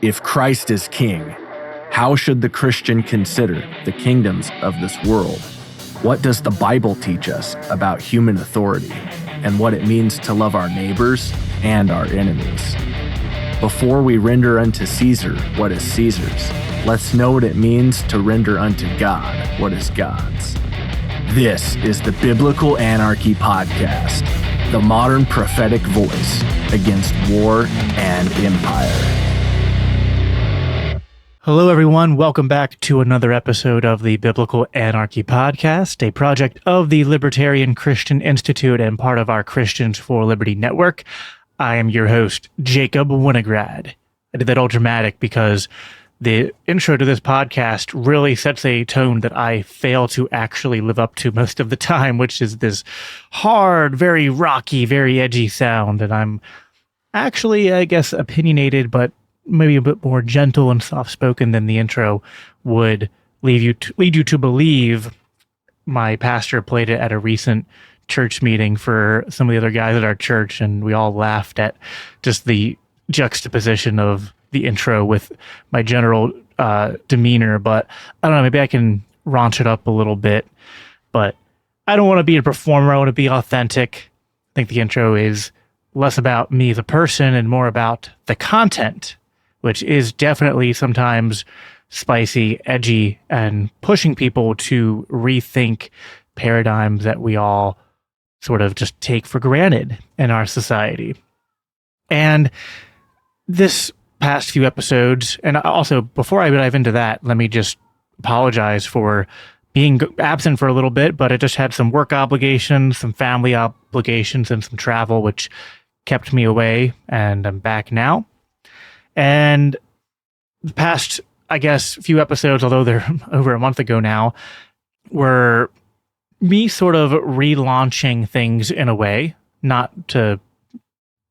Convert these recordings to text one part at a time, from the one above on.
If Christ is king, how should the Christian consider the kingdoms of this world? What does the Bible teach us about human authority and what it means to love our neighbors and our enemies? Before we render unto Caesar what is Caesar's, let's know what it means to render unto God what is God's. This is the Biblical Anarchy Podcast, the modern prophetic voice against war and empire. Hello, everyone. Welcome back to another episode of the Biblical Anarchy Podcast, a project of the Libertarian Christian Institute and part of our Christians for Liberty network. I am your host, Jacob Winograd. I did that all dramatic because the intro to this podcast really sets a tone that I fail to actually live up to most of the time, which is this hard, very rocky, very edgy sound. And I'm actually, I guess, opinionated, but maybe a bit more gentle and soft-spoken than the intro would lead you to believe. My pastor played it at a recent church meeting for some of the other guys at our church, and we all laughed at just the juxtaposition of the intro with my general demeanor. But I don't know, maybe I can raunch it up a little bit, but I don't want to be a performer. I want to be authentic. I think the intro is less about me as a person and more about the content, which is definitely sometimes spicy, edgy, and pushing people to rethink paradigms that we all sort of just take for granted in our society. And this past few episodes, and also before I dive into that, let me just apologize for being absent for a little bit, but I just had some work obligations, some family obligations, and some travel, which kept me away, and I'm back now. And the past, I guess, few episodes, although they're over a month ago now, were me sort of relaunching things in a way, not to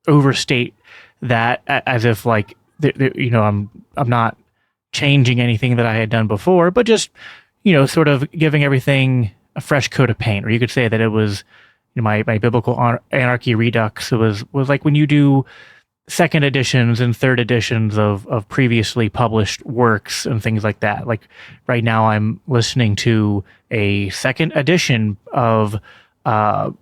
overstate that as if like, I'm not changing anything that I had done before, but just, sort of giving everything a fresh coat of paint. Or you could say that it was my Biblical Anarchy Redux. It was like when you do second editions and third editions of previously published works and things like that. Like right now I'm listening to a second edition of a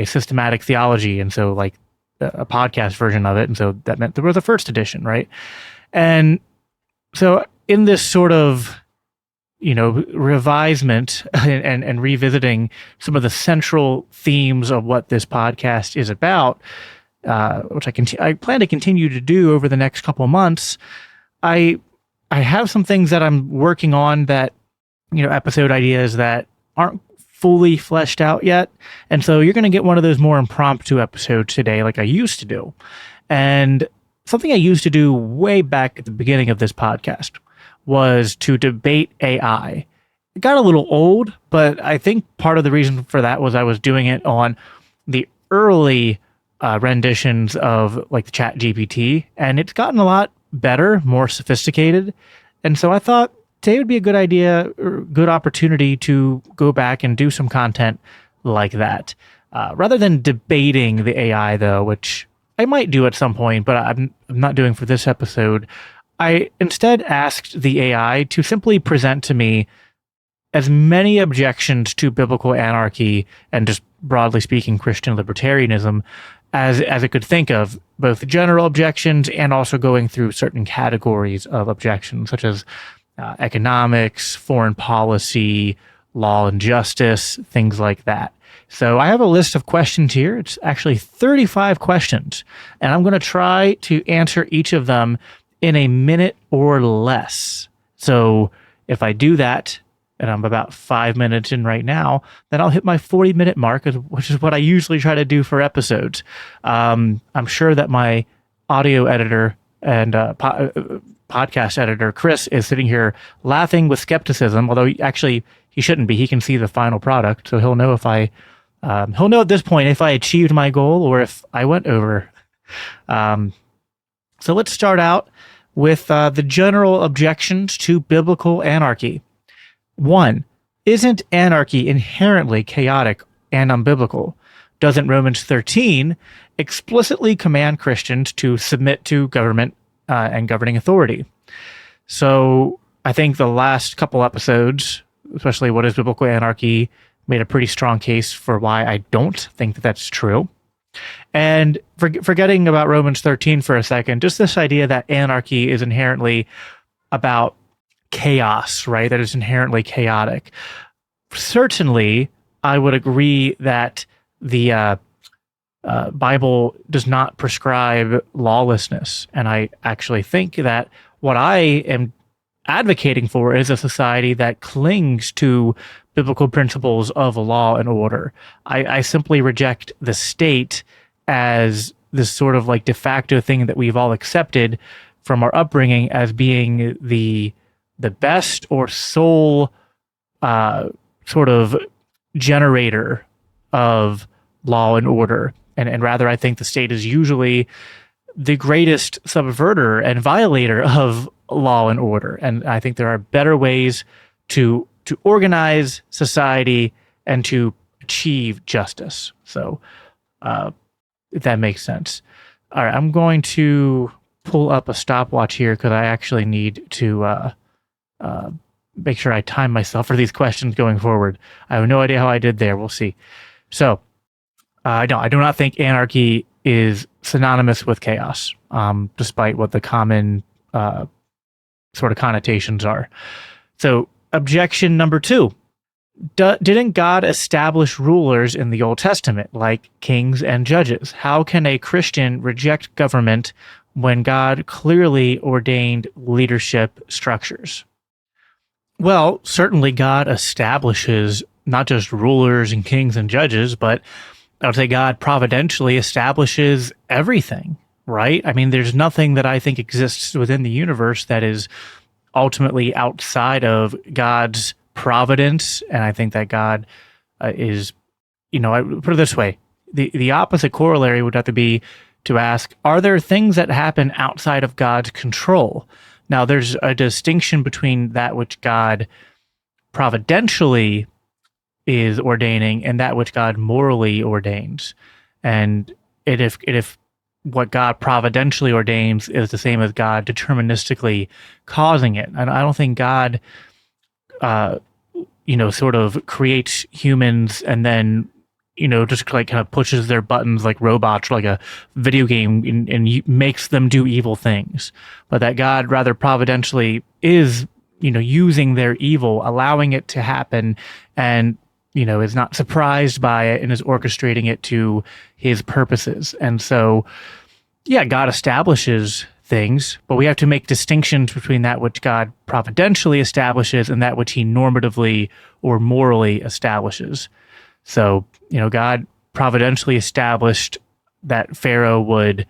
systematic theology. And so like a podcast version of it. And so that meant there was a first edition, right? And so in this sort of, revisement and revisiting some of the central themes of what this podcast is about, which I plan to continue to do over the next couple of months, I have some things that I'm working on that, episode ideas that aren't fully fleshed out yet. And so you're going to get one of those more impromptu episodes today, like I used to do. And something I used to do way back at the beginning of this podcast was to debate AI. It got a little old, but I think part of the reason for that was I was doing it on the early renditions of like the Chat GPT, and it's gotten a lot better, more sophisticated. And so I thought today would be a good idea or good opportunity to go back and do some content like that. Rather than debating the AI though, which I might do at some point, but I'm not doing for this episode, I instead asked the AI to simply present to me as many objections to biblical anarchy and just broadly speaking Christian libertarianism as it could think of, both general objections and also going through certain categories of objections, such as economics, foreign policy, law and justice, things like that. So I have a list of questions here. It's actually 35 questions, and I'm going to try to answer each of them in a minute or less. So if I do that, and I'm about 5 minutes in right now, then I'll hit my 40-minute mark, which is what I usually try to do for episodes. I'm sure that my audio editor and podcast editor, Chris, is sitting here laughing with skepticism, although actually he shouldn't be. He can see the final product, so he'll know if he'll know at this point if I achieved my goal or if I went over. So let's start out with the general objections to biblical anarchy. 1. Isn't anarchy inherently chaotic and unbiblical? Doesn't Romans 13 explicitly command Christians to submit to government and governing authority. So I think the last couple episodes, especially What is Biblical Anarchy, made a pretty strong case for why I don't think that that's true. And forgetting about Romans 13 for a second, just this idea that anarchy is inherently about chaos, right? That is inherently chaotic. Certainly, I would agree that the Bible does not prescribe lawlessness. And I actually think that what I am advocating for is a society that clings to biblical principles of law and order. I simply reject the state as this sort of like de facto thing that we've all accepted from our upbringing as being the best or sole sort of generator of law and order. And rather, I think the state is usually the greatest subverter and violator of law and order. And I think there are better ways to organize society and to achieve justice. So if that makes sense. All right, I'm going to pull up a stopwatch here because I actually need to make sure I time myself for these questions going forward. I have no idea how I did there. We'll see. So I do not think anarchy is synonymous with chaos, despite what the common sort of connotations are. So objection number 2. Didn't God establish rulers in the Old Testament, like kings and judges? How can a Christian reject government when God clearly ordained leadership structures? Well, certainly God establishes not just rulers and kings and judges, but I would say God providentially establishes everything, right? I mean, there's nothing that I think exists within the universe that is ultimately outside of God's providence. And I think that God is, I put it this way, the opposite corollary would have to be to ask, are there things that happen outside of God's control? Now, there's a distinction between that which God providentially is ordaining and that which God morally ordains. And if what God providentially ordains is the same as God deterministically causing it, and I don't think God, sort of creates humans and then, just like kind of pushes their buttons like robots, like a video game, and makes them do evil things. But that God rather providentially is, using their evil, allowing it to happen, and is not surprised by it and is orchestrating it to his purposes. And so, yeah, God establishes things, but we have to make distinctions between that which God providentially establishes and that which he normatively or morally establishes. So, God providentially established that Pharaoh would,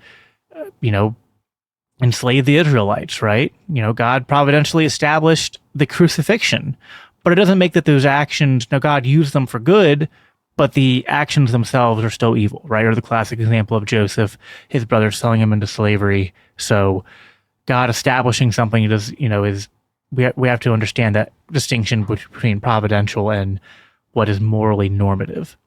enslave the Israelites, right? God providentially established the crucifixion. But it doesn't make that those actions, now God used them for good, but the actions themselves are still evil, right? Or the classic example of Joseph, his brothers selling him into slavery. So God establishing something is, we have to understand that distinction between providential and what is morally normative.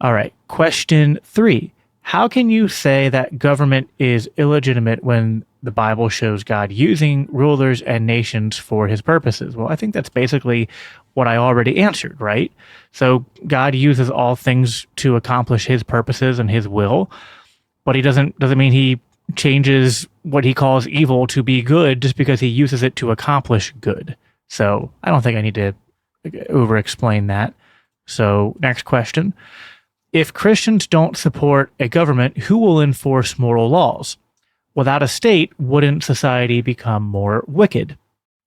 All right, question 3. How can you say that government is illegitimate when the Bible shows God using rulers and nations for his purposes? Well, I think that's basically what I already answered, right? So God uses all things to accomplish his purposes and his will, but he doesn't mean he changes what he calls evil to be good just because he uses it to accomplish good. So I don't think I need to over-explain that. So next question. If Christians don't support a government, who will enforce moral laws? Without a state, wouldn't society become more wicked?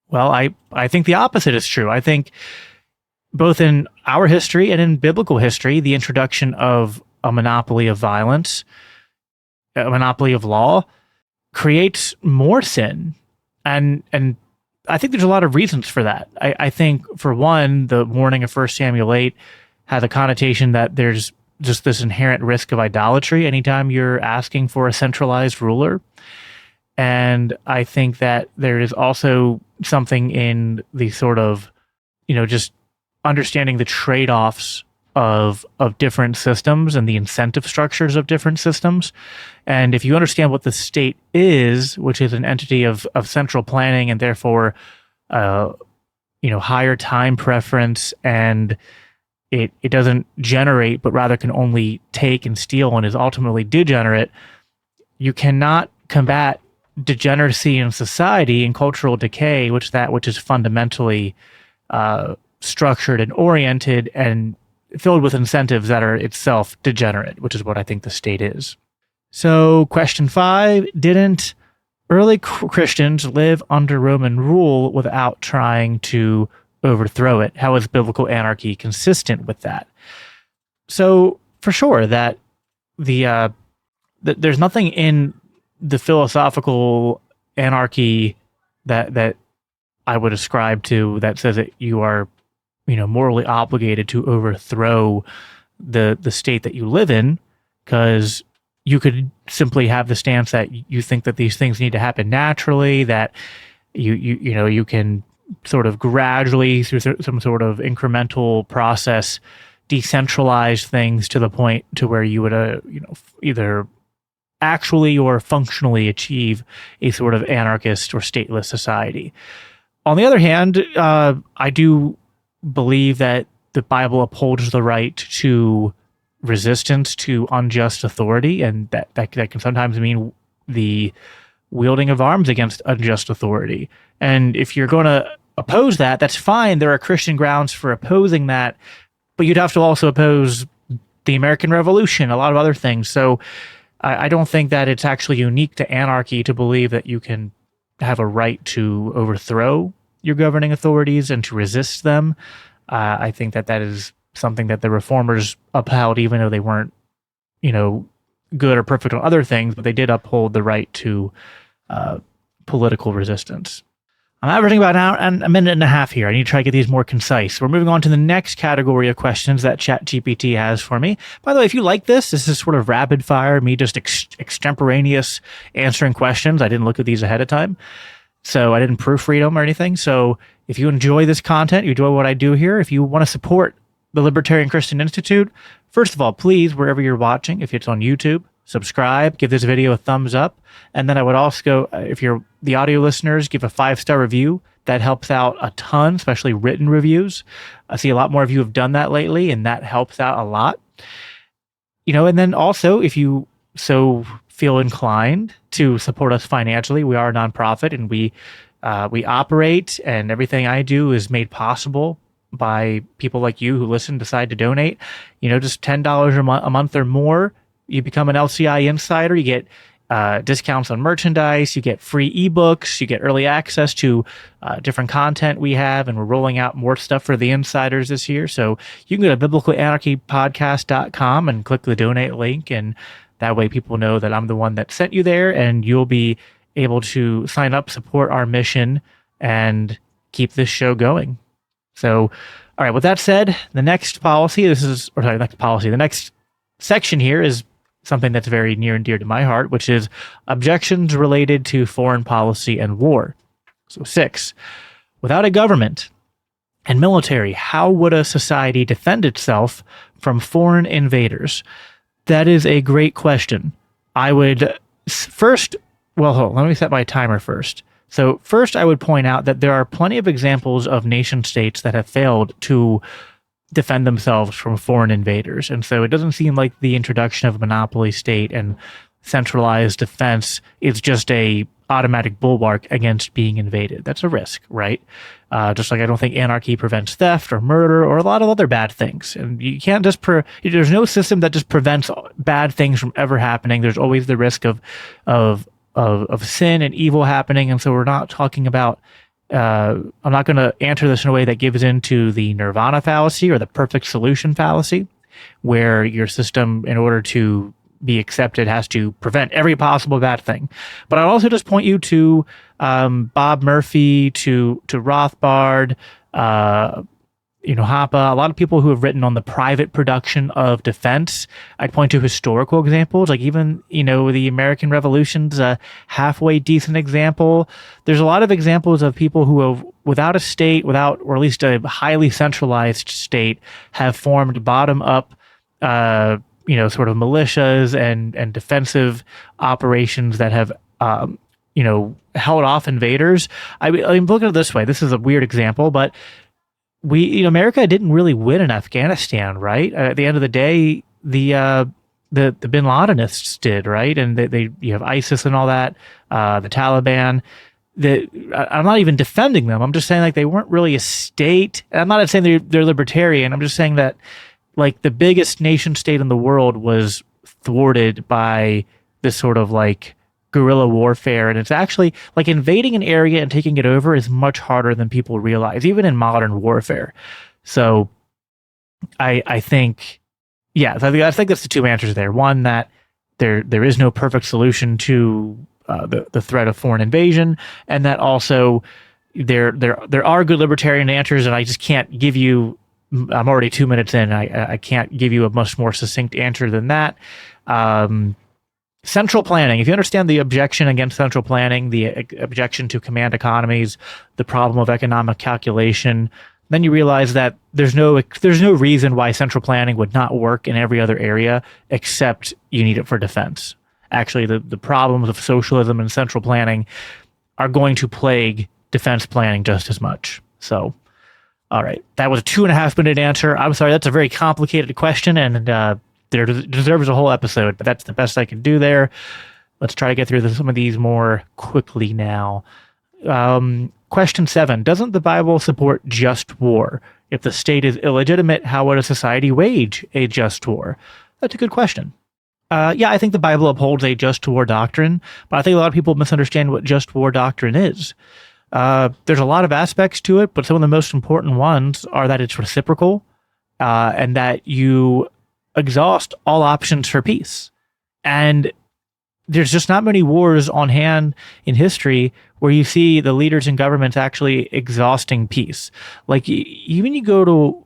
Well, I think the opposite is true. I think both in our history and in biblical history, the introduction of a monopoly of violence, a monopoly of law, creates more sin. And I think there's a lot of reasons for that. I think, for one, the warning of 1 Samuel 8 has a connotation that there's just this inherent risk of idolatry anytime you're asking for a centralized ruler. And I think that there is also something in the sort of, just understanding the trade-offs of different systems and the incentive structures of different systems. And if you understand what the state is, which is an entity of central planning and therefore higher time preference, and it doesn't generate, but rather can only take and steal and is ultimately degenerate, you cannot combat degeneracy in society and cultural decay, which is fundamentally structured and oriented and filled with incentives that are itself degenerate, which is what I think the state is. So question 5, didn't early Christians live under Roman rule without trying to overthrow it? How is biblical anarchy consistent with that? So for sure that there's nothing in the philosophical anarchy that I would ascribe to that says that you are morally obligated to overthrow the state that you live in, because you could simply have the stance that you think that these things need to happen naturally, that you can sort of gradually through some sort of incremental process decentralize things to the point to where you would either actually or functionally achieve a sort of anarchist or stateless society. On the other hand, I do believe that the Bible upholds the right to resistance to unjust authority, and that can sometimes mean the wielding of arms against unjust authority. And if you're going to oppose that, that's fine. There are Christian grounds for opposing that, but you'd have to also oppose the American Revolution, a lot of other things. So I don't think that it's actually unique to anarchy to believe that you can have a right to overthrow your governing authorities and to resist them. I think that is something that the reformers upheld, even though they weren't, good or perfect on other things, but they did uphold the right to political resistance. I'm averaging about an hour and a minute and a half here. I need to try to get these more concise. We're moving on to the next category of questions that ChatGPT has for me. By the way, if you like this is sort of rapid fire, me just extemporaneous answering questions. I didn't look at these ahead of time, so I didn't proofread them or anything. So if you enjoy this content, you enjoy what I do here, if you want to support the Libertarian Christian Institute, first of all, please, wherever you're watching, if it's on YouTube, subscribe, give this video a thumbs up. And then I would also, if you're the audio listeners, give a 5-star review. That helps out a ton, especially written reviews. I see a lot more of you have done that lately, and that helps out a lot. And then also, if you so feel inclined to support us financially, we are a nonprofit, and we operate, and everything I do is made possible by people like you who decide to donate. Just $10 a month or more. You become an LCI insider. You get discounts on merchandise. You get free ebooks. You get early access to different content we have, and we're rolling out more stuff for the insiders this year. So you can go to biblicalanarchypodcast.com and click the donate link, and that way people know that I'm the one that sent you there, and you'll be able to sign up, support our mission, and keep this show going. So, all right, with that said, the next section here is something that's very near and dear to my heart, which is objections related to foreign policy and war. So 6, without a government and military, how would a society defend itself from foreign invaders? That is a great question. I would first, let me set my timer first. So first, I would point out that there are plenty of examples of nation states that have failed to defend themselves from foreign invaders. And so it doesn't seem like the introduction of a monopoly state and centralized defense is just a automatic bulwark against being invaded. That's a risk, right? Just like I don't think anarchy prevents theft or murder or a lot of other bad things. And you can't just there's no system that just prevents bad things from ever happening. There's always the risk of sin and evil happening. And so we're not talking about I'm not going to answer this in a way that gives into the nirvana fallacy or the perfect solution fallacy, where your system, in order to be accepted, has to prevent every possible bad thing. But I'll also just point you to Bob Murphy, to Rothbard, Hoppe, a lot of people who have written on the private production of defense. I'd point to historical examples, like even, the American Revolution's a halfway decent example. There's a lot of examples of people who have, without a state, or at least a highly centralized state, have formed bottom-up, sort of militias and defensive operations that have, held off invaders. I mean, look at it this way. This is a weird example, but America didn't really win in Afghanistan, right? At the end of the day, the Bin Ladenists did, right? And you have ISIS and all that, the Taliban. I'm not even defending them. I'm just saying like they weren't really a state. I'm not saying they're libertarian. I'm just saying that like the biggest nation state in the world was thwarted by this sort of like guerrilla warfare, and it's actually like invading an area and taking it over is much harder than people realize, even in modern warfare. So I think that's the two answers there. One, that there is no perfect solution to the threat of foreign invasion, and that also there are good libertarian answers, and I just can't give you. I'm already 2 minutes in. I can't give you a much more succinct answer than that. Central planning. If you understand the objection against central planning, the objection to command economies, the problem of economic calculation, then you realize that there's no reason why central planning would not work in every other area, except you need it for defense. Actually, the problems of socialism and central planning are going to plague defense planning just as much. So, all right, that was a 2.5 minute answer. I'm sorry, that's a very complicated question, and there deserves a whole episode, but that's the best I can do there. Let's try to get through some of these more quickly now. Question 7, doesn't the Bible support just war? If the state is illegitimate, how would a society wage a just war? That's a good question. I think the Bible upholds a just war doctrine, but I think a lot of people misunderstand what just war doctrine is. There's a lot of aspects to it, but some of the most important ones are that it's reciprocal, and that you exhaust all options for peace. And there's just not many wars on hand in history where you see the leaders in governments actually exhausting peace. Like even you go to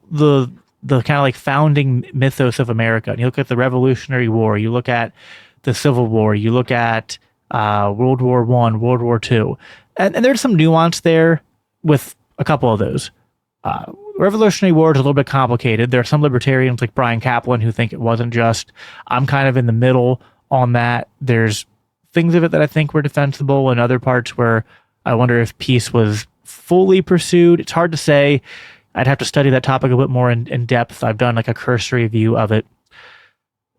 the kind of like founding mythos of America, and you look at the Revolutionary War, you look at the Civil War, you look at World War I, World War II, and there's some nuance there with a couple of those. Revolutionary War is a little bit complicated. There are some libertarians like Brian Kaplan who think it wasn't just. I'm kind of in the middle on that. There's things of it that I think were defensible, and other parts where I wonder if peace was fully pursued. It's hard to say. I'd have to study that topic a bit more in depth. I've done like a cursory view of it.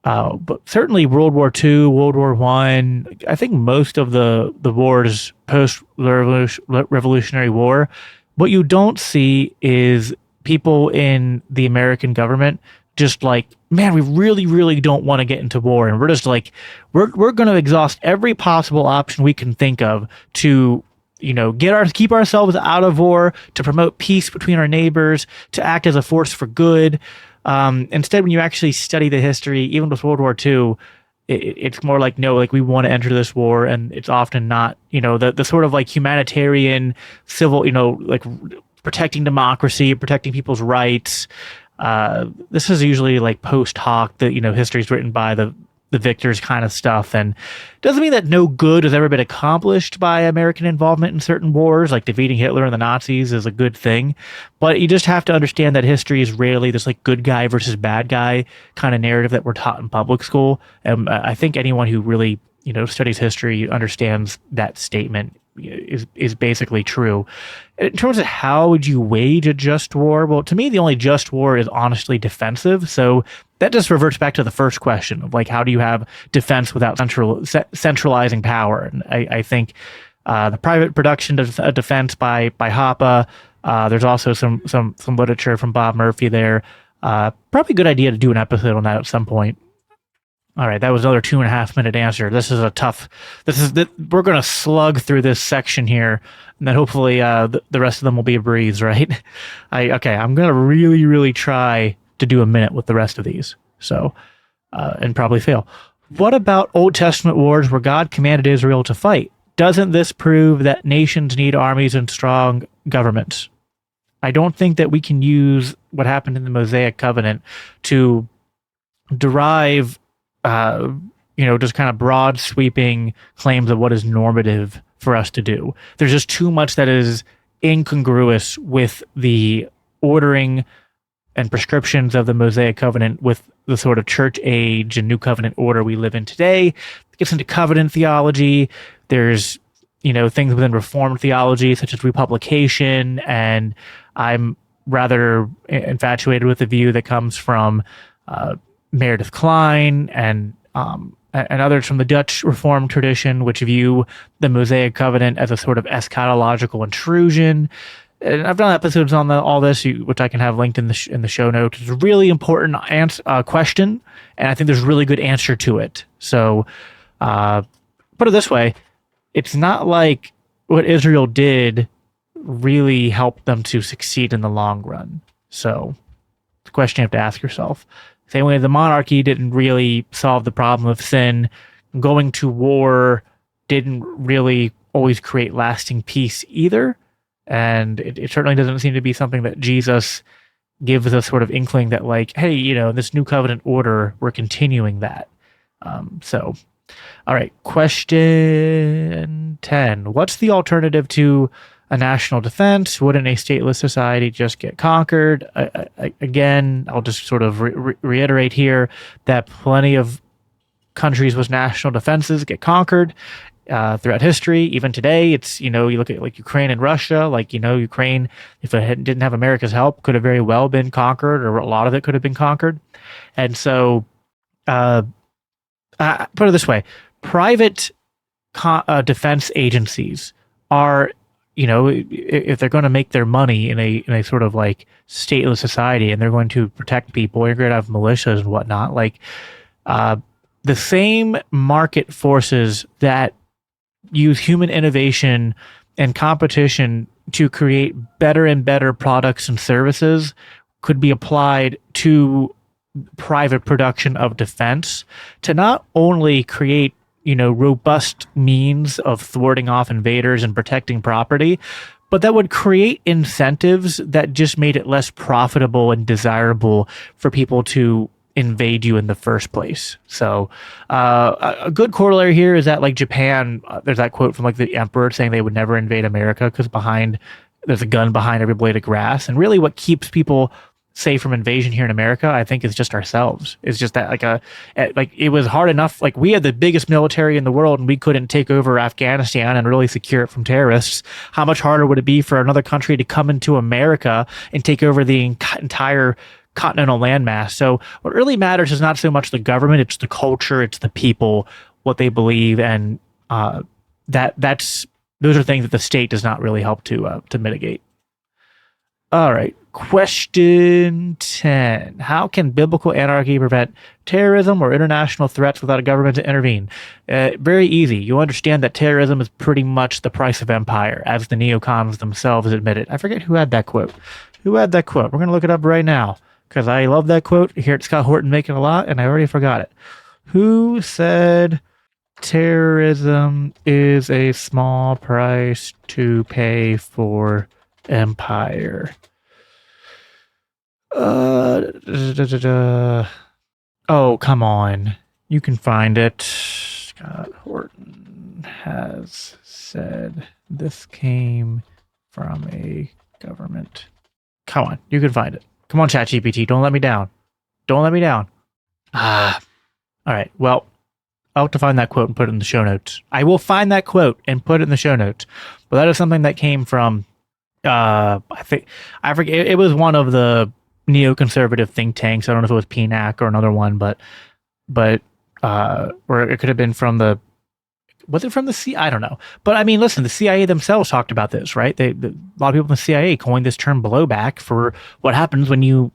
But certainly World War II, World War I, I think most of the wars post-Revolutionary War, what you don't see is people in the American government just like, man, we really, really don't want to get into war. And we're just like, we're going to exhaust every possible option we can think of to, keep ourselves out of war, to promote peace between our neighbors, to act as a force for good. Instead, when you actually study the history, even with World War II, it's more like, no, like we want to enter this war, and it's often not, the sort of like humanitarian, civil, like protecting democracy, protecting people's rights. This is usually like post hoc, that, history is written by the victors kind of stuff. And doesn't mean that no good has ever been accomplished by American involvement in certain wars, like defeating Hitler and the Nazis is a good thing. But you just have to understand that history is rarely this like good guy versus bad guy kind of narrative that we're taught in public school. And I think anyone who really, studies history understands that statement is basically true. In terms of how would you wage a just war? Well, to me, the only just war is honestly defensive. So that just reverts back to the first question of like, how do you have defense without centralizing power? And I think the private production of defense by Hoppe. There's also some literature from Bob Murphy there. Probably a good idea to do an episode on that at some point. All right, that was another 2.5 minute answer. This is we're going to slug through this section here, and then hopefully the rest of them will be a breeze, right? I'm going to really, really try to do a minute with the rest of these. So, and probably fail. What about Old Testament wars where God commanded Israel to fight? Doesn't this prove that nations need armies and strong governments? I don't think that we can use what happened in the Mosaic Covenant to derive, just kind of broad sweeping claims of what is normative for us to do. There's just too much that is incongruous with the ordering and prescriptions of the Mosaic Covenant with the sort of church age and new covenant order we live in today. It gets into covenant theology. There's, things within Reformed theology, such as republication, and I'm rather infatuated with the view that comes from Meredith Kline and others from the Dutch Reformed tradition, which view the Mosaic Covenant as a sort of eschatological intrusion. And I've done episodes on all this, which I can have linked in the show notes. It's a really important question, and I think there's a really good answer to it. So, put it this way, it's not like what Israel did really helped them to succeed in the long run. So, it's a question you have to ask yourself. Same way the monarchy didn't really solve the problem of sin. Going to war didn't really always create lasting peace either. And it certainly doesn't seem to be something that Jesus gives us sort of inkling that like, hey, this new covenant order, we're continuing that. All right, question 10. What's the alternative to a national defense? Wouldn't a stateless society just get conquered? Again, I'll just sort of reiterate here that plenty of countries with national defenses get conquered throughout history. Even today, it's, you look at like Ukraine and Russia, Ukraine, if it didn't have America's help, could have very well been conquered, or a lot of it could have been conquered. And so, put it this way, private defense agencies are, if they're going to make their money in a sort of like stateless society and they're going to protect people, you're going to have militias and whatnot, the same market forces that use human innovation and competition to create better and better products and services could be applied to private production of defense to not only create robust means of thwarting off invaders and protecting property, but that would create incentives that just made it less profitable and desirable for people to invade you in the first place. So a good corollary here is that like Japan, there's that quote from like the emperor saying they would never invade America because there's a gun behind every blade of grass. And really what keeps people safe from invasion here in America, I think, is just ourselves. It's just that it was hard enough. Like we had the biggest military in the world and we couldn't take over Afghanistan and really secure it from terrorists. How much harder would it be for another country to come into America and take over the entire continental landmass? So what really matters is not so much the government, it's the culture, it's the people, what they believe, and those are things that the state does not really help to mitigate. All right, question 10. How can biblical anarchy prevent terrorism or international threats without a government to intervene? Very easy. You understand that terrorism is pretty much the price of empire, as the neocons themselves admitted. I forget who had that quote. We're going to look it up right now, because I love that quote. I hear Scott Horton making a lot, and I already forgot it. Who said terrorism is a small price to pay for empire? Oh, come on. You can find it. Scott Horton has said this came from a government. Come on, you can find it. Come on, ChatGPT, don't let me down. All right, well, I'll have to find that quote and put it in the show notes. I will find that quote and put it in the show notes. But that is something that came from, I forget, it was one of the neoconservative think tanks. I don't know if it was PNAC or another one, but or it could have been from was it from the CIA? I don't know. But I mean, listen, the CIA themselves talked about this, right? A lot of people in the CIA coined this term blowback for what happens when you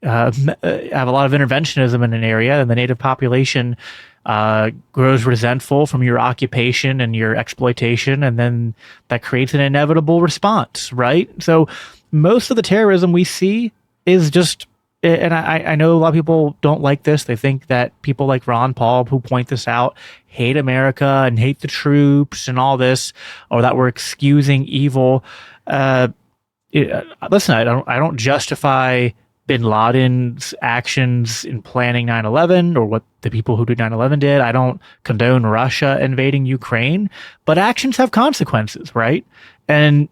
have a lot of interventionism in an area and the native population grows resentful from your occupation and your exploitation, and then that creates an inevitable response, right? So most of the terrorism we see is just, and I know a lot of people don't like this. They think that people like Ron Paul, who point this out, hate America and hate the troops and all this, or that we're excusing evil. listen, I don't justify bin Laden's actions in planning 9/11 or what the people who did 9/11 did. I don't condone Russia invading Ukraine, but actions have consequences, right? And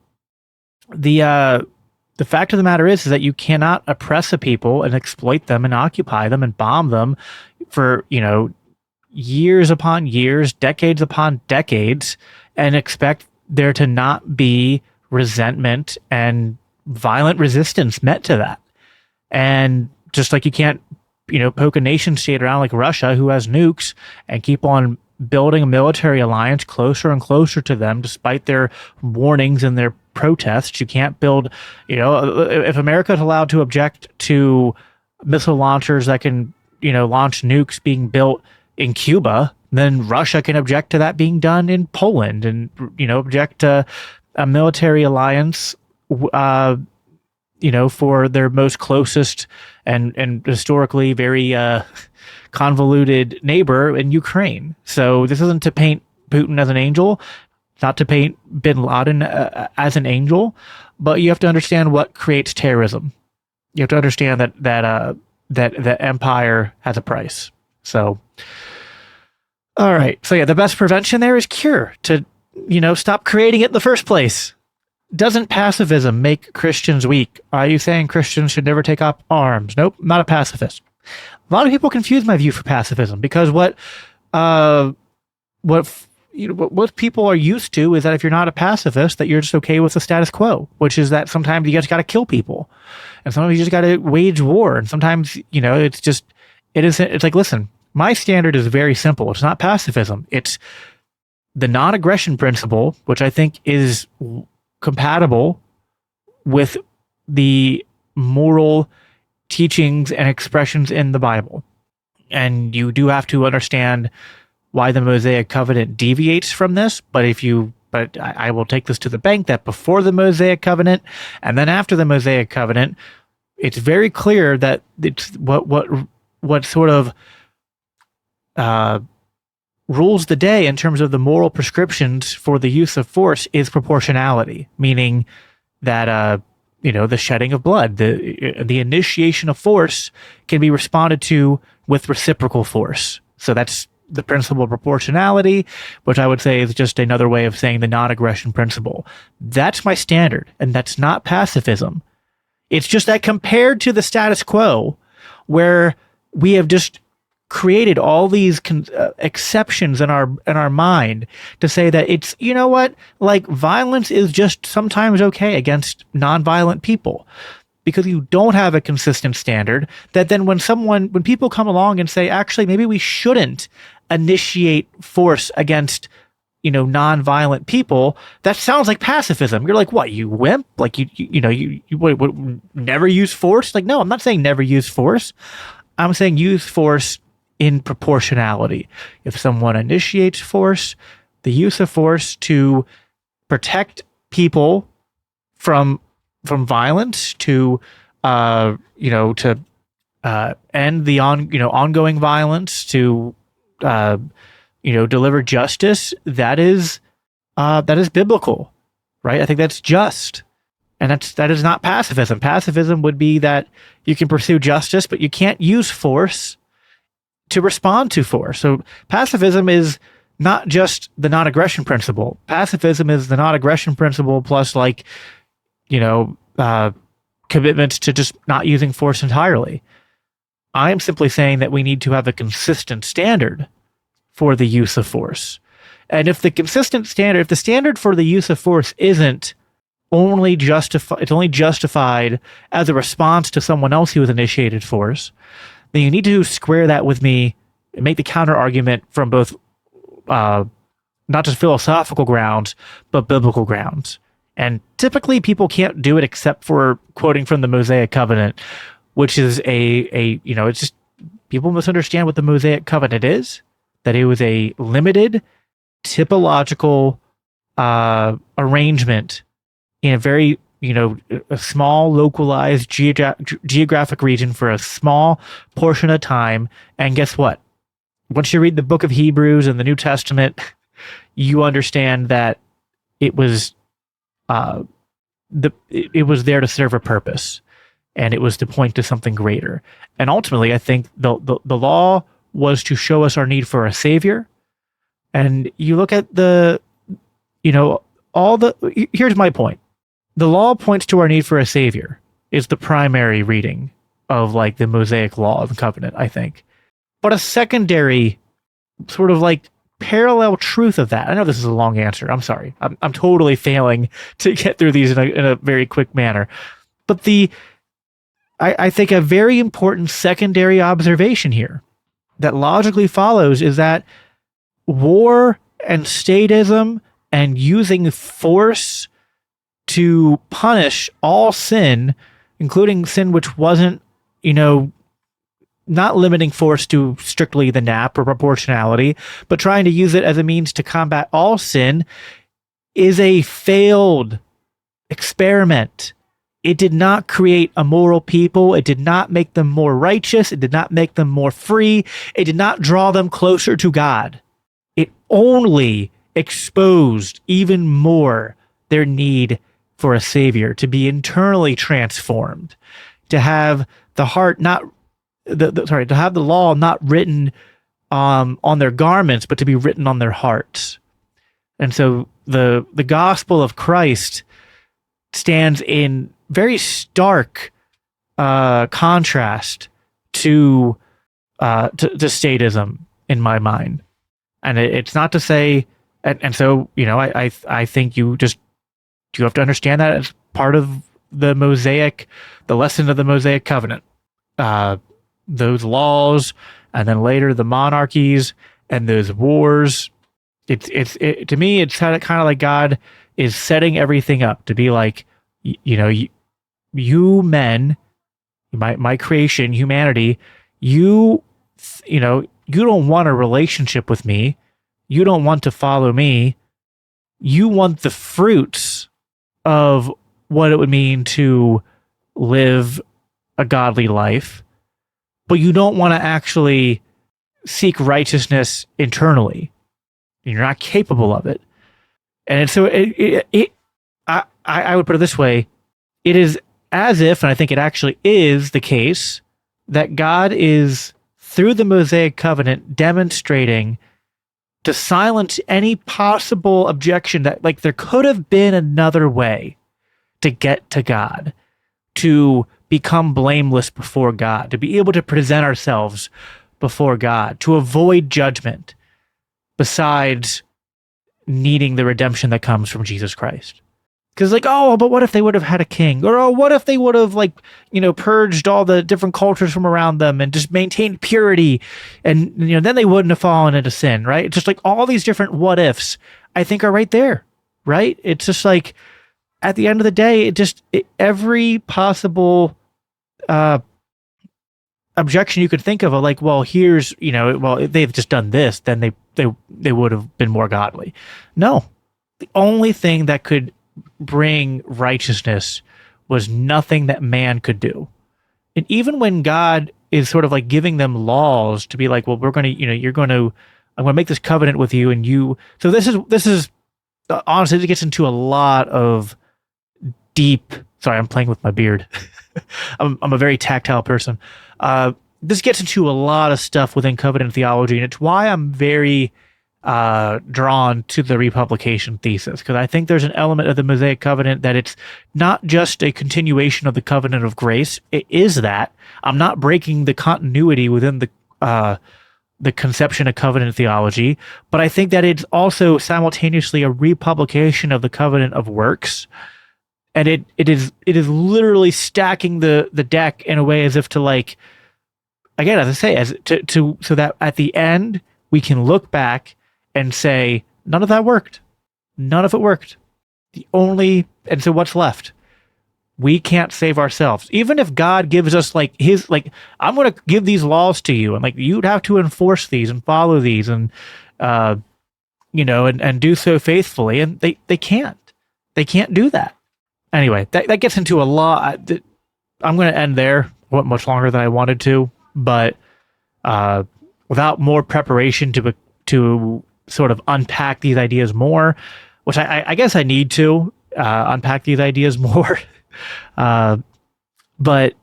the fact of the matter is that you cannot oppress a people and exploit them and occupy them and bomb them for, years upon years, decades upon decades, and expect there to not be resentment and violent resistance met to that. And just like you can't, poke a nation state around like Russia who has nukes and keep on building a military alliance closer and closer to them despite their warnings and their protests. You can't build, if America is allowed to object to missile launchers that can, launch nukes being built in Cuba, then Russia can object to that being done in Poland and, object to a military alliance, for their most closest and historically very convoluted neighbor in Ukraine. So this isn't to paint Putin as an angel, not to paint bin Laden as an angel, but you have to understand what creates terrorism. You have to understand that empire has a price. So, all right. So yeah, the best prevention there is cure, to, stop creating it in the first place. Doesn't pacifism make Christians weak? Are you saying Christians should never take up arms? Nope, I'm not a pacifist. A lot of people confuse my view for pacifism because what people are used to is that if you're not a pacifist, that you're just okay with the status quo, which is that sometimes you just got to kill people, and sometimes you just got to wage war, and sometimes it's like, listen, my standard is very simple. It's not pacifism. It's the non-aggression principle, which I think is compatible with the moral teachings and expressions in the Bible. And you do have to understand why the Mosaic Covenant deviates from this, but I will take this to the bank that before the Mosaic Covenant and then after the Mosaic Covenant, it's very clear that it's what sort of rules the day in terms of the moral prescriptions for the use of force is proportionality, meaning that the shedding of blood, the initiation of force can be responded to with reciprocal force. So that's the principle of proportionality, which I would say is just another way of saying the non-aggression principle. That's my standard, and that's not pacifism. It's just that compared to the status quo, where we have just created all these exceptions in our mind to say that it's, like violence is just sometimes okay against nonviolent people, because you don't have a consistent standard, that then when people come along and say, actually, maybe we shouldn't initiate force against, nonviolent people, that sounds like pacifism. You're like, what, you wimp? Like you never use force? Like, no, I'm not saying never use force. I'm saying use force in proportionality. If someone initiates force, the use of force to protect people from violence, to end the ongoing violence, to deliver justice, that is biblical, right? I think that's just. And that is not pacifism. Pacifism would be that you can pursue justice, but you can't use force to respond to force. So pacifism is not just the non-aggression principle. Pacifism is the non-aggression principle plus commitments to just not using force entirely. I'm simply saying that we need to have a consistent standard for the use of force. And if the standard for the use of force isn't only justified as a response to someone else who has initiated force, then you need to square that with me and make the counter argument from both not just philosophical grounds, but biblical grounds. And typically people can't do it except for quoting from the Mosaic Covenant, which is it's just, people misunderstand what the Mosaic Covenant is, that it was a limited typological arrangement in a very a small localized geographic region for a small portion of time. And guess what? Once you read the book of Hebrews and the New Testament, you understand that it was it was there to serve a purpose, and it was to point to something greater. And ultimately, I think the law was to show us our need for a savior. And you look at here's my point. The law points to our need for a savior is the primary reading of like the Mosaic law and covenant, I think. But a secondary sort of like parallel truth of that. I know this is a long answer. I'm sorry. I'm totally failing to get through these in a very quick manner. But I think a very important secondary observation here that logically follows is that war and statism and using force to punish all sin, including sin which wasn't, not limiting force to strictly the NAP or proportionality, but trying to use it as a means to combat all sin, is a failed experiment. It did not create a moral people. It did not make them more righteous. It did not make them more free. It did not draw them closer to God. It only exposed even more their need for a savior, to be internally transformed, to have the heart not to have the law not written on their garments, but to be written on their hearts. And so the gospel of Christ stands in very stark contrast to statism in my mind. And it's not to say, and so I think you have to understand that as part of the lesson of the Mosaic Covenant. Those laws, and then later the monarchies and those wars. To me, it's kind of like God is setting everything up to be like, you men, my creation, humanity, you don't want a relationship with me. You don't want to follow me. You want the fruits of what it would mean to live a godly life, but you don't want to actually seek righteousness internally. You're not capable of it. And so I would put it this way. It is as if, and I think it actually is the case, that God is, through the Mosaic Covenant, demonstrating to silence any possible objection that, like, there could have been another way to get to God, to become blameless before God, to be able to present ourselves before God, to avoid judgment, besides needing the redemption that comes from Jesus Christ. Because but what if they would have had a king? Or what if they would have purged all the different cultures from around them and just maintained purity, and then they wouldn't have fallen into sin, right? It's just like all these different what ifs I think are right there, right? It's just like at the end of the day, every possible objection you could think of, here's if they've just done this, then they would have been more godly. No, the only thing that could bring righteousness was nothing that man could do. And even when God is sort of like giving them laws to be like, well, we're going to, I'm going to make this covenant with you, and you. So this is honestly, it gets into a lot of deep. Sorry, I'm playing with my beard. I'm a very tactile person. This gets into a lot of stuff within covenant theology, and it's why I'm very drawn to the republication thesis, because I think there's an element of the Mosaic Covenant that it's not just a continuation of the covenant of grace. It is that. I'm not breaking the continuity within the conception of covenant theology, but I think that it's also simultaneously a republication of the covenant of works. And it is literally stacking the deck in a way as if to, like, again, as I say, so that at the end we can look back and say, none of that worked. None of it worked. And so what's left? We can't save ourselves. Even if God gives us I'm going to give these laws to you, and you'd have to enforce these and follow these and, and do so faithfully. And they can't do that. Anyway, that gets into a lot. I'm going to end there. Much longer than I wanted to, but without more preparation to sort of unpack these ideas more, which I guess I need to, unpack these ideas more. But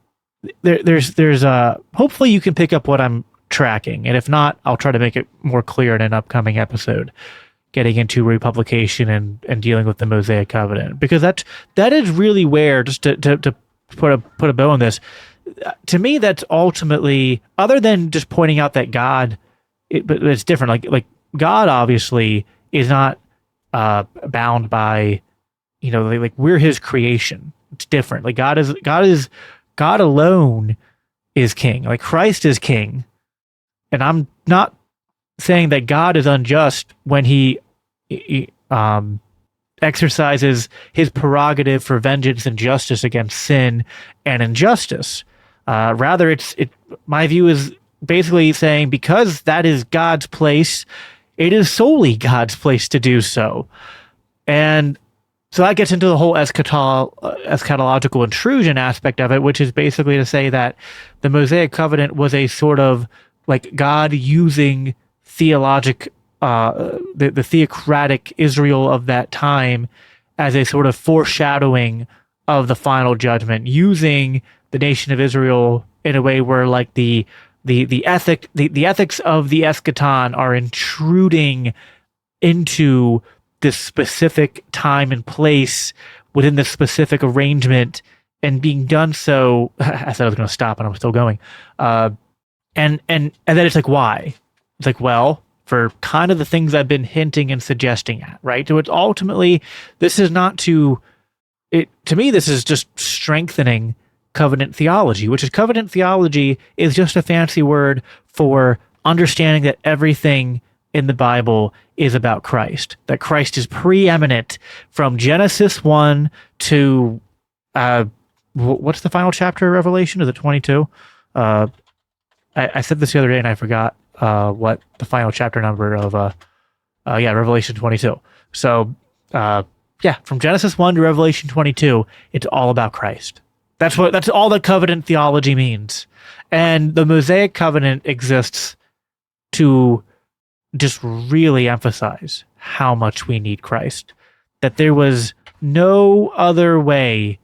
there's hopefully you can pick up what I'm tracking, and if not, I'll try to make it more clear in an upcoming episode, getting into republication and dealing with the Mosaic Covenant, because that is really where, just to put a bow on this, to me, that's ultimately, other than just pointing out that God, but it's different. Like God obviously is not bound by, like we're His creation. It's different. Like God alone is king. Like Christ is king, and I'm not saying that God is unjust when he exercises his prerogative for vengeance and justice against sin and injustice. Rather, my view is basically saying, because that is God's place, it is solely God's place to do so. And so that gets into the whole eschatological intrusion aspect of it, which is basically to say that the Mosaic Covenant was a sort of like God using the theocratic Israel of that time as a sort of foreshadowing of the final judgment, using the nation of Israel in a way where like the ethics of the eschaton are intruding into this specific time and place within this specific arrangement, and being done so. I said I was going to stop, and I'm still going. And then it's like, why? It's like, well, for kind of the things I've been hinting and suggesting at, right? So it's ultimately, this is not to me, this is just strengthening covenant theology, which is, covenant theology is just a fancy word for understanding that everything in the Bible is about Christ, that Christ is preeminent from Genesis 1 to, what's the final chapter of Revelation? Is it 22? I said this the other day and I forgot what the final chapter number of, Revelation 22. So, from Genesis 1 to Revelation 22, it's all about Christ. That's all that covenant theology means. And the Mosaic Covenant exists to just really emphasize how much we need Christ, that there was no other way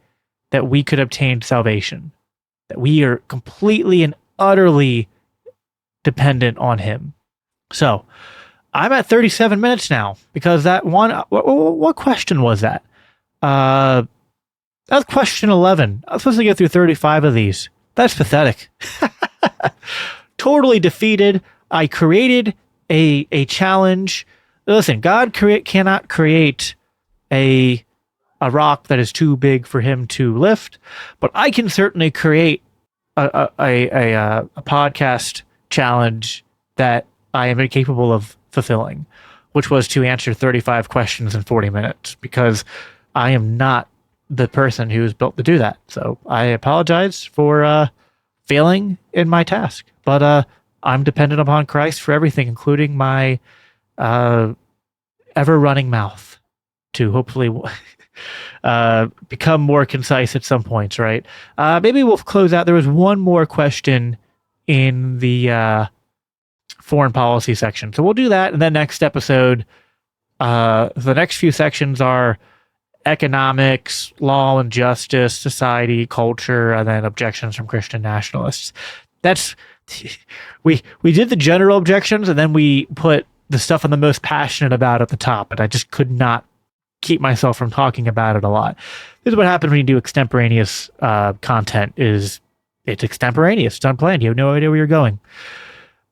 that we could obtain salvation, that we are completely and utterly dependent on Him. So I'm at 37 minutes now, because that one, what question was that? That was question 11. I was supposed to get through 35 of these. That's pathetic. Totally defeated. I created a challenge. Listen, God cannot create a rock that is too big for Him to lift, but I can certainly create a podcast challenge that I am incapable of fulfilling, which was to answer 35 questions in 40 minutes, because I am not the person who is built to do that. So I apologize for failing in my task, but I'm dependent upon Christ for everything, including my ever-running mouth, to hopefully become more concise at some points, right? Maybe we'll close out. There was one more question in the foreign policy section, so we'll do that in the next episode. The next few sections are economics, law and justice, society, culture, and then objections from Christian nationalists. We did the general objections, and then we put the stuff I'm the most passionate about at the top, and I just could not keep myself from talking about it a lot. This is what happens when you do extemporaneous content. It's extemporaneous, it's unplanned, you have no idea where you're going.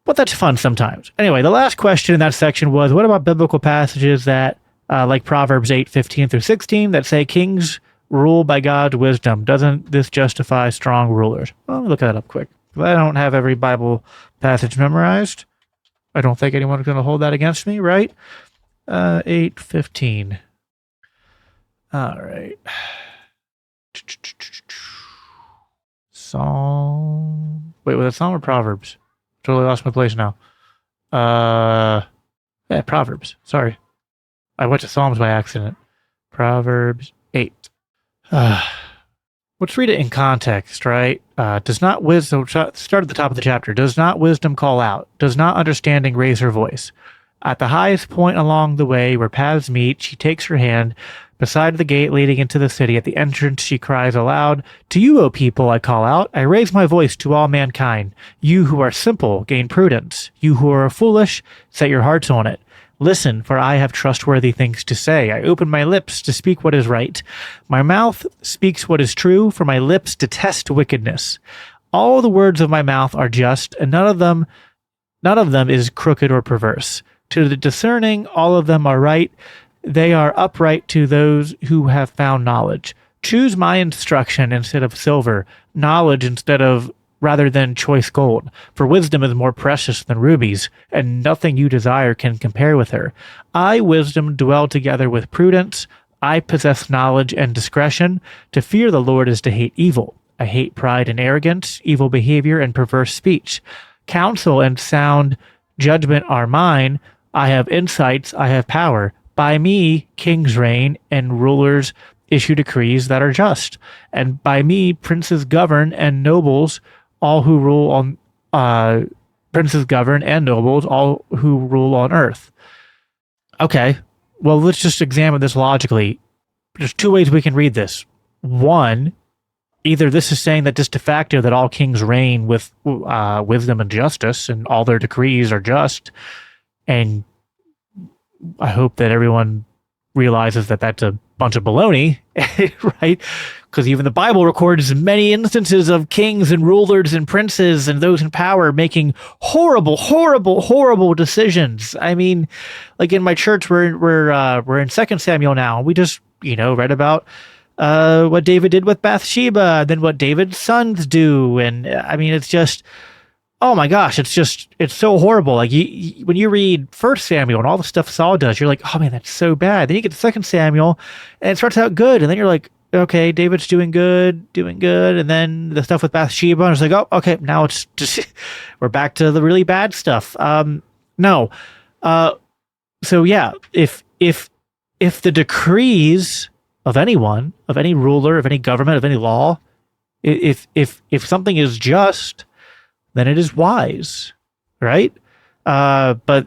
But that's fun sometimes. Anyway, the last question in that section was, what about biblical passages that, like Proverbs 8:15 through 16, that say kings rule by God's wisdom? Doesn't this justify strong rulers? Well, let me look that up quick. I don't have every Bible passage memorized. I don't think anyone's going to hold that against me, right? 8:15. All right. Psalm. Wait, was it Psalm or Proverbs? Totally lost my place now. Proverbs. Sorry. I went to Psalms by accident. Proverbs 8. Let's read it in context, right? Does not wisdom, start at the top of the chapter. Does not wisdom call out? Does not understanding raise her voice? At the highest point along the way where paths meet, she takes her hand Beside the gate leading into the city, at the entrance, she cries aloud, "To you, O people, I call out. I raise my voice to all mankind. You who are simple, gain prudence. You who are foolish, set your hearts on it. Listen, for I have trustworthy things to say. I open my lips to speak what is right. My mouth speaks what is true, for my lips detest wickedness. All the words of my mouth are just, and none of them is crooked or perverse. To the discerning, all of them are right. They are upright to those who have found knowledge. Choose my instruction instead of silver, knowledge rather than choice gold. For wisdom is more precious than rubies, and nothing you desire can compare with her. I, wisdom, dwell together with prudence. I possess knowledge and discretion. To fear the Lord is to hate evil. I hate pride and arrogance, evil behavior, and perverse speech. Counsel and sound judgment are mine. I have insights, I have power. By me, kings reign, and rulers issue decrees that are just. And by me, princes govern, and nobles, all who rule on princes govern, and nobles, all who rule on earth. Okay, well, let's just examine this logically. There's two ways we can read this. One, either this is saying that just de facto that all kings reign with wisdom and justice, and all their decrees are just, and I hope that everyone realizes that that's a bunch of baloney, right? Because even the Bible records many instances of kings and rulers and princes and those in power making horrible, horrible, horrible decisions. I mean, like in my church, we're in 2 Samuel now. We just read about what David did with Bathsheba, then what David's sons do, and I mean, it's just, oh my gosh, it's so horrible. Like when you read 1 Samuel and all the stuff Saul does, you're like, oh man, that's so bad. Then you get to 2 Samuel and it starts out good, and then you're like, okay, David's doing good, and then the stuff with Bathsheba, and it's like, oh, okay, now it's just we're back to the really bad stuff. So yeah, if the decrees of anyone, of any ruler, of any government, of any law, if something is just, then it is wise, right? But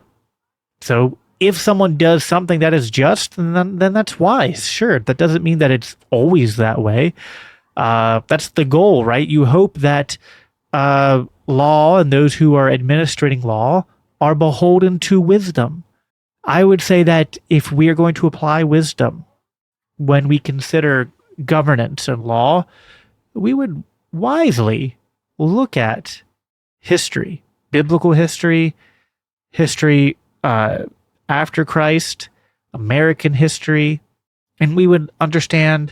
so if someone does something that is just, then that's wise. Sure, that doesn't mean that it's always that way. That's the goal, right? You hope that law and those who are administrating law are beholden to wisdom. I would say that if we are going to apply wisdom when we consider governance and law, we would wisely look at history, biblical history, after Christ, American history, and we would understand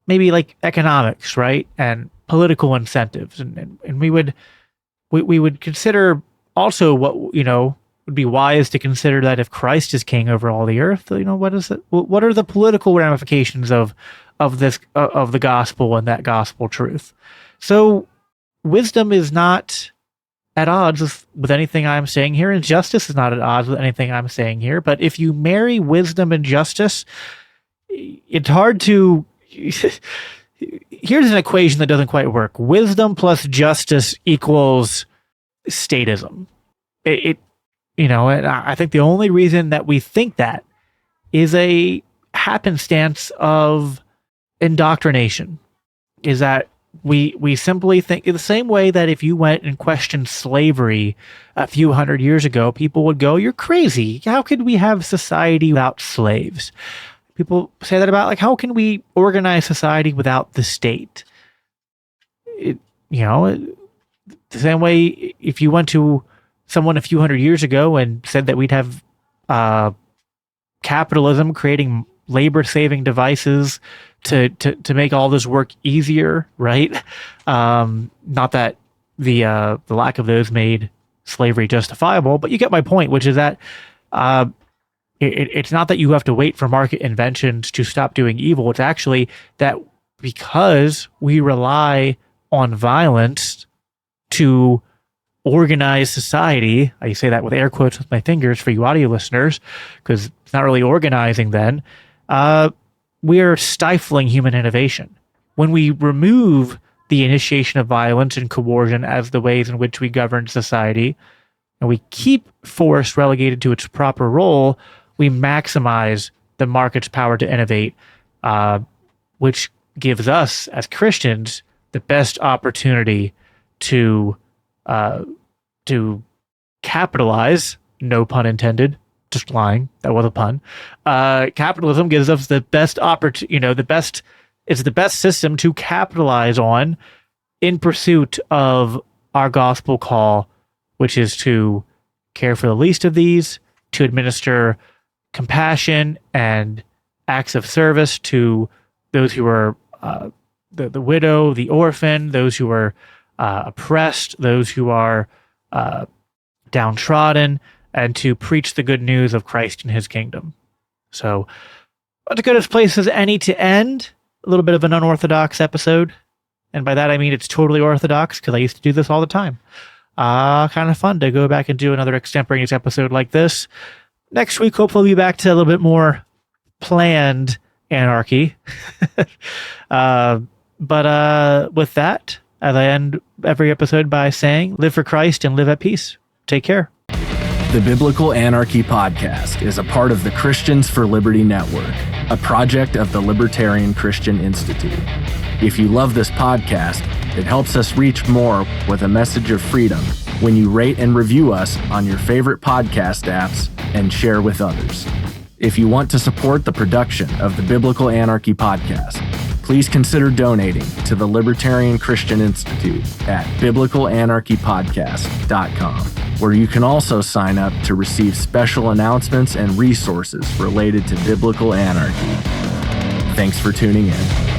maybe like economics, right, and political incentives, and we would consider also what would be wise to consider, that if Christ is king over all the earth, what is it? What are the political ramifications of the gospel and that gospel truth? So wisdom is not at odds with anything I'm saying here, and justice is not at odds with anything I'm saying here. But if you marry wisdom and justice, it's hard to... Here's an equation that doesn't quite work. Wisdom plus justice equals statism. And I think the only reason that we think that is a happenstance of indoctrination, is that we simply think the same way that if you went and questioned slavery a few hundred years ago, people would go, "You're crazy. How could we have society without slaves?" People say that about, like, how can we organize society without the state? The same way if you went to someone a few hundred years ago and said that we'd have capitalism creating labor-saving devices to make all this work easier, right? Not that the lack of those made slavery justifiable, but you get my point, which is that it's not that you have to wait for market inventions to stop doing evil. It's actually that because we rely on violence to organize society, I say that with air quotes with my fingers for you audio listeners, because it's not really organizing then, we are stifling human innovation. When we remove the initiation of violence and coercion as the ways in which we govern society, and we keep force relegated to its proper role, we maximize the market's power to innovate, which gives us as Christians the best opportunity to capitalize, no pun intended, just lying, that was a pun. Capitalism gives us the best opportunity, it's the best system to capitalize on in pursuit of our gospel call, which is to care for the least of these, to administer compassion and acts of service to those who are the widow, the orphan, those who are oppressed, those who are downtrodden, and to preach the good news of Christ and his kingdom. So, as good a place as any to end. A little bit of an unorthodox episode. And by that, I mean it's totally orthodox, because I used to do this all the time. Kind of fun to go back and do another extemporaneous episode like this. Next week, hopefully, we'll be back to a little bit more planned anarchy. But with that, as I end every episode by saying, live for Christ and live at peace. Take care. The Biblical Anarchy Podcast is a part of the Christians for Liberty Network, a project of the Libertarian Christian Institute. If you love this podcast, it helps us reach more with a message of freedom when you rate and review us on your favorite podcast apps and share with others. If you want to support the production of the Biblical Anarchy Podcast, please consider donating to the Libertarian Christian Institute at biblicalanarchypodcast.com, where you can also sign up to receive special announcements and resources related to biblical anarchy. Thanks for tuning in.